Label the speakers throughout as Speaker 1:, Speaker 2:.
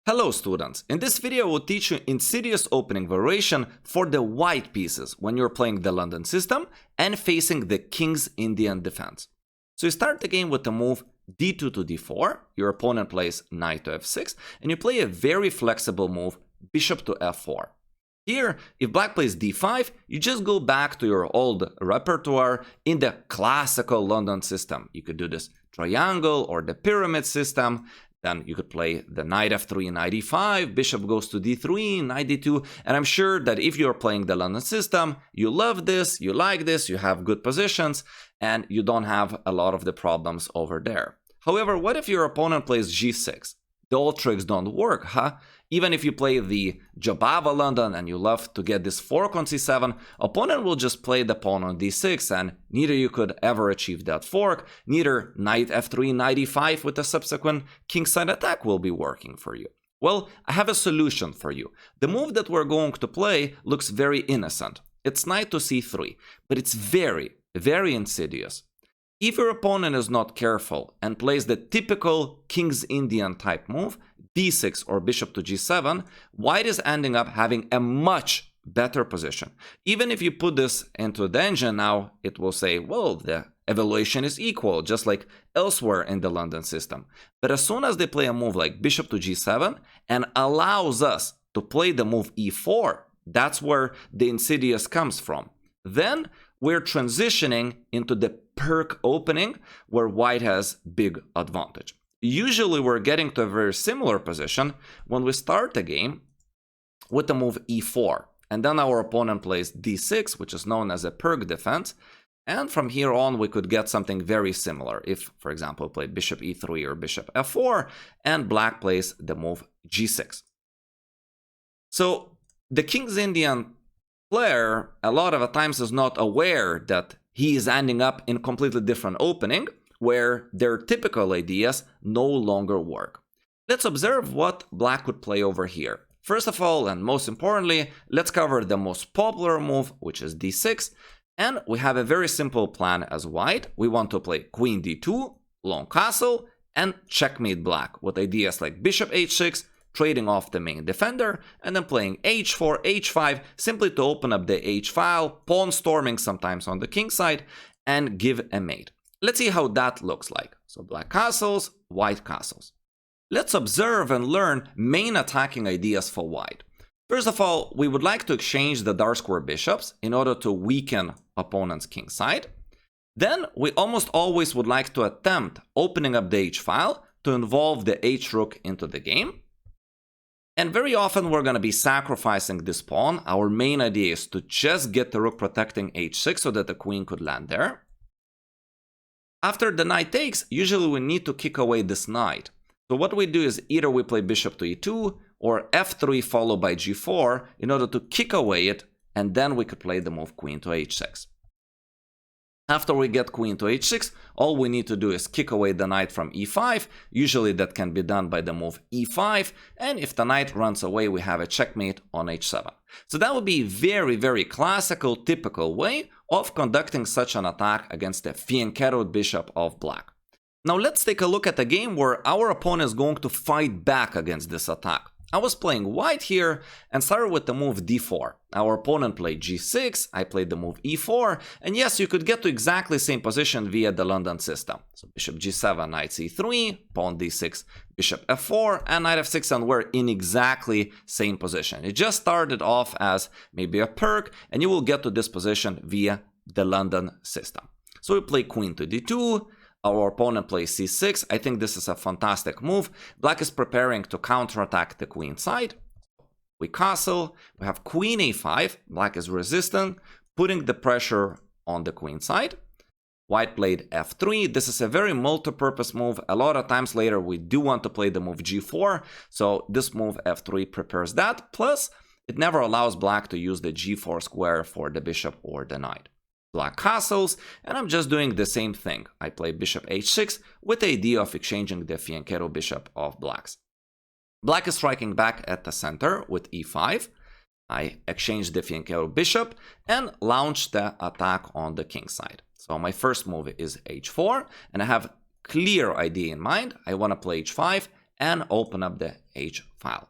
Speaker 1: Hello students, in this video I will teach you insidious opening variation for the white pieces when you're playing the London system and facing the King's Indian defense. So you start the game with the move d2 to d4, your opponent plays knight to f6, and you play a very flexible move bishop to f4. Here, if black plays d5, you just go back to your old repertoire in the classical London system. You could do this triangle or the pyramid system. Then you could play the knight f3, knight e5, bishop goes to d3, knight d2, and I'm sure that if you're playing the London system, you love this, you like this, you have good positions, and you don't have a lot of the problems over there. However, what if your opponent plays g6? The old tricks don't work, huh? Even if you play the Jabava London and you love to get this fork on c7, opponent will just play the pawn on d6 and neither you could ever achieve that fork, neither knight f3, knight e5 with a subsequent kingside attack will be working for you. Well, I have a solution for you. The move that we're going to play looks very innocent. It's knight to c3, but it's very, very insidious. If your opponent is not careful and plays the typical King's Indian type move, d6 or bishop to g7, white is ending up having a much better position. Even if you put this into the engine now, it will say, well, the evaluation is equal, just like elsewhere in the London system. But as soon as they play a move like bishop to g7 and allows us to play the move e4, that's where the insidious comes from. Then we're transitioning into the Pirc opening where white has big advantage. Usually we're getting to a very similar position when we start the game with the move e4. And then our opponent plays d6, which is known as a Pirc defense. And from here on, we could get something very similar. If, for example, we play bishop e3 or bishop f4, and black plays the move g6. So the King's Indian player, a lot of the times, is not aware that he is ending up in a completely different opening, where their typical ideas no longer work. Let's observe what black would play over here. First of all, and most importantly, let's cover the most popular move, which is d6. And we have a very simple plan as white. We want to play queen d2, long castle, and checkmate black with ideas like bishop h6, trading off the main defender, and then playing h4, h5, simply to open up the h file, pawn storming sometimes on the king side, and give a mate. Let's see how that looks like. So black castles, white castles. Let's observe and learn main attacking ideas for white. First of all, we would like to exchange the dark square bishops in order to weaken opponent's king side. Then we almost always would like to attempt opening up the h file to involve the h rook into the game. And very often we're going to be sacrificing this pawn. Our main idea is to just get the rook protecting h6 so that the queen could land there. After the knight takes, usually we need to kick away this knight. So what we do is either we play bishop to e2 or f3 followed by g4 in order to kick away it, and then we could play the move queen to h6. After we get queen to h6, all we need to do is kick away the knight from e5. Usually that can be done by the move e5, and if the knight runs away, we have a checkmate on h7. So that would be very, very classical, typical way of conducting such an attack against the fianchettoed bishop of black. Now let's take a look at a game where our opponent is going to fight back against this attack. I was playing white here and started with the move d4. Our opponent played g6, I played the move e4, and yes, you could get to exactly the same position via the London system. So bishop g7, knight c3, pawn d6, bishop f4, and knight f6, and we're in exactly same position. It just started off as maybe a Pirc, and you will get to this position via the London system. So we play queen to d2. Our opponent plays c6. I think this is a fantastic move. Black is preparing to counterattack the queen side. We castle. We have queen a5. Black is resistant, putting the pressure on the queen side. White played f3. This is a very multi-purpose move. A lot of times later, we do want to play the move g4. So this move f3 prepares that. Plus, it never allows black to use the g4 square for the bishop or the knight. Black castles, and I'm just doing the same thing. I play bishop h6 with the idea of exchanging the fianchetto bishop of blacks. Black is striking back at the center with e5. I exchange the fianchetto bishop and launch the attack on the king side. So my first move is h4, and I have clear idea in mind. I want to play h5 and open up the H file.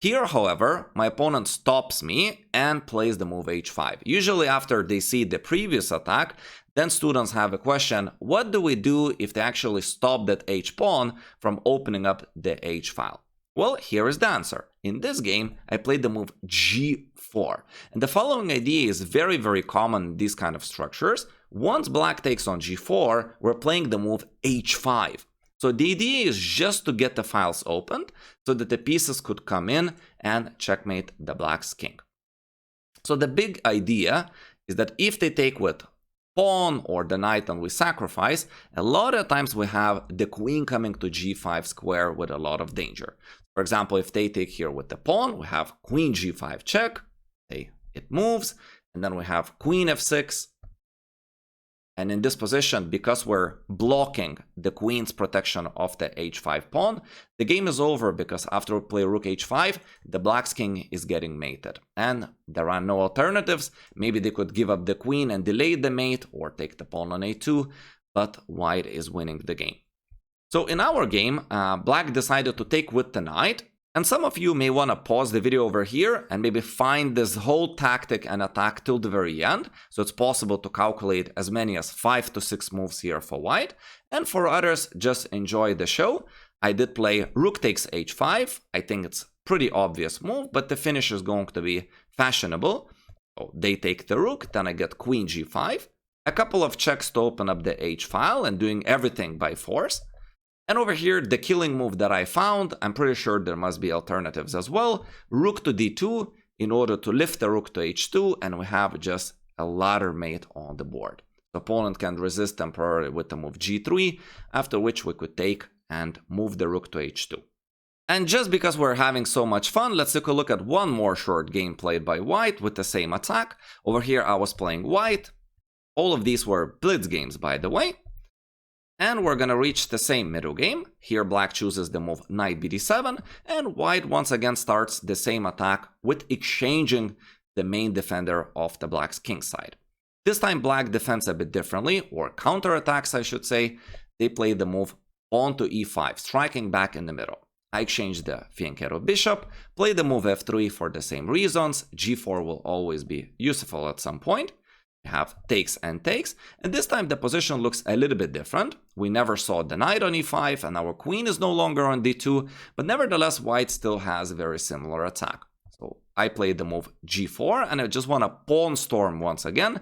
Speaker 1: Here, however, my opponent stops me and plays the move H5. Usually after they see the previous attack, then students have a question, what do we do if they actually stop that H pawn from opening up the H file? Well, here is the answer. In this game, I played the move G4. And the following idea is very, very common in these kind of structures. Once black takes on G4, we're playing the move H5. So the idea is just to get the files opened so that the pieces could come in and checkmate the black's king. So the big idea is that if they take with pawn or the knight and we sacrifice, a lot of times we have the queen coming to G5 square with a lot of danger. For example, if they take here with the pawn, we have queen G5 check, it moves, and then we have queen F6. And in this position, because we're blocking the queen's protection of the H5 pawn, the game is over because after we play rook H5, the black's king is getting mated. And there are no alternatives. Maybe they could give up the queen and delay the mate or take the pawn on A2, but white is winning the game. So in our game, black decided to take with the knight. And some of you may want to pause the video over here and maybe find this whole tactic and attack till the very end. So it's possible to calculate as many as 5 to 6 moves here for white. And for others, just enjoy the show. I did play rook takes H5. I think it's pretty obvious move, but the finish is going to be fashionable. So they take the rook, then I get queen G5. A couple of checks to open up the H file and doing everything by force. And over here, the killing move that I found, I'm pretty sure there must be alternatives as well. Rook to D2 in order to lift the rook to H2, and we have just a ladder mate on the board. The opponent can resist temporarily with the move G3, after which we could take and move the rook to H2. And just because we're having so much fun, let's take a look at one more short game played by white with the same attack. Over here, I was playing white. All of these were blitz games, by the way. And we're gonna reach the same middle game. Here black chooses the move knight bd7, and white once again starts the same attack with exchanging the main defender of the black's king side. This time black defends a bit differently, or counterattacks I should say. They play the move pawn to e5, striking back in the middle. I exchange the fianchetto bishop, play the move f3 for the same reasons. G4 will always be useful at some point. We have takes and takes, and this time the position looks a little bit different. We never saw the knight on e5 and our queen is no longer on d2, but nevertheless white still has a very similar attack. So I played the move g4 and I just want to pawn storm once again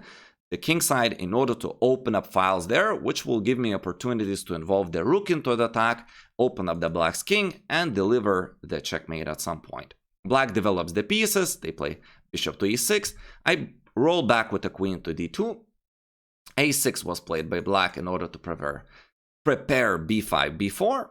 Speaker 1: the king side in order to open up files there, which will give me opportunities to involve the rook into the attack, open up the black's king, and deliver the checkmate at some point. Black develops the pieces, they play bishop to e6, I roll back with the queen to d2. a6 was played by black in order to prepare b5, b4.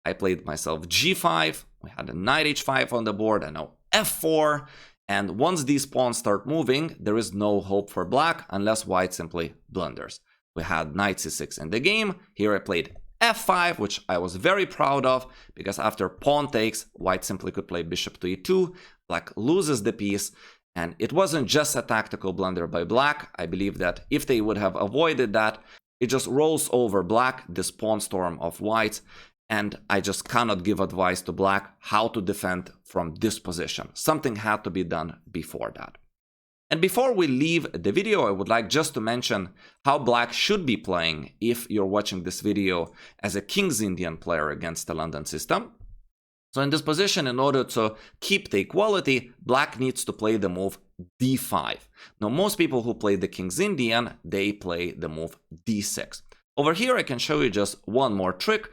Speaker 1: I played myself g5. We had a knight h5 on the board and now f4. And once these pawns start moving, there is no hope for black unless white simply blunders. We had knight c6 in the game. Here I played f5, which I was very proud of because after pawn takes, white simply could play bishop to e2. Black loses the piece. And it wasn't just a tactical blunder by black. I believe that if they would have avoided that, it just rolls over black, this pawn storm of white. And I just cannot give advice to black how to defend from this position. Something had to be done before that. And before we leave the video, I would like just to mention how black should be playing if you're watching this video as a King's Indian player against the London system. So in this position, in order to keep the equality, black needs to play the move d5. Now, most people who play the King's Indian, they play the move d6. Over here, I can show you just one more trick.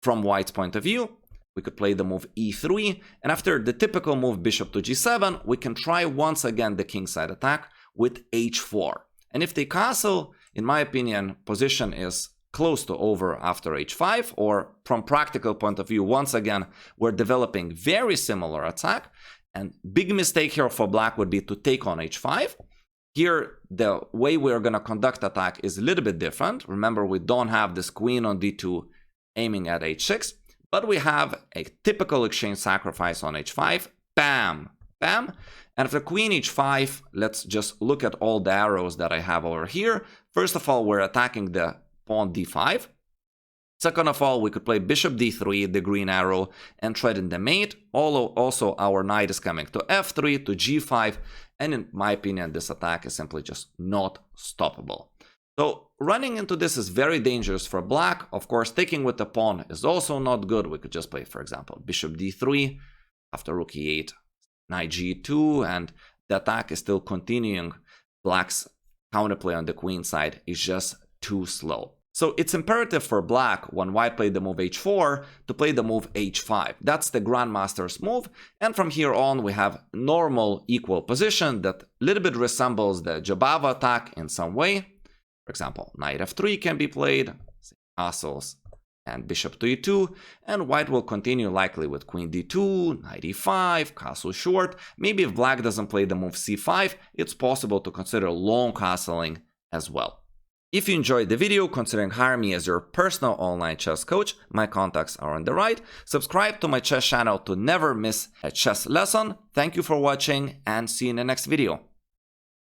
Speaker 1: From white's point of view, we could play the move e3, and after the typical move bishop to g7, we can try once again the kingside attack with h4. And if they castle, in my opinion, position is close to over after h5, or from practical point of view, once again, we're developing very similar attack. And big mistake here for black would be to take on h5. Here, the way we're going to conduct attack is a little bit different. Remember, we don't have this queen on d2 aiming at h6, but we have a typical exchange sacrifice on h5. Bam, bam. And after queen h5, let's just look at all the arrows that I have over here. First of all, we're attacking the pawn d5. Second of all, we could play bishop d3, the green arrow, and threaten the mate. Also, our knight is coming to f3, to g5, and in my opinion, this attack is simply just not stoppable. So running into this is very dangerous for black. Of course, taking with the pawn is also not good. We could just play, for example, bishop d3, after rook e8, knight g2, and the attack is still continuing. Black's counterplay on the queen side is just too slow. So it's imperative for black, when white played the move h4, to play the move h5. That's the grandmaster's move, and from here on we have normal equal position that a little bit resembles the Jabava attack in some way. For example, knight f3 can be played, castles, and bishop to e2, and white will continue likely with queen d2, knight e5, castle short. Maybe if black doesn't play the move c5, it's possible to consider long castling as well. If you enjoyed the video, considering hiring me as your personal online chess coach, my contacts are on the right. Subscribe to my chess channel to never miss a chess lesson. Thank you for watching, and see you in the next video.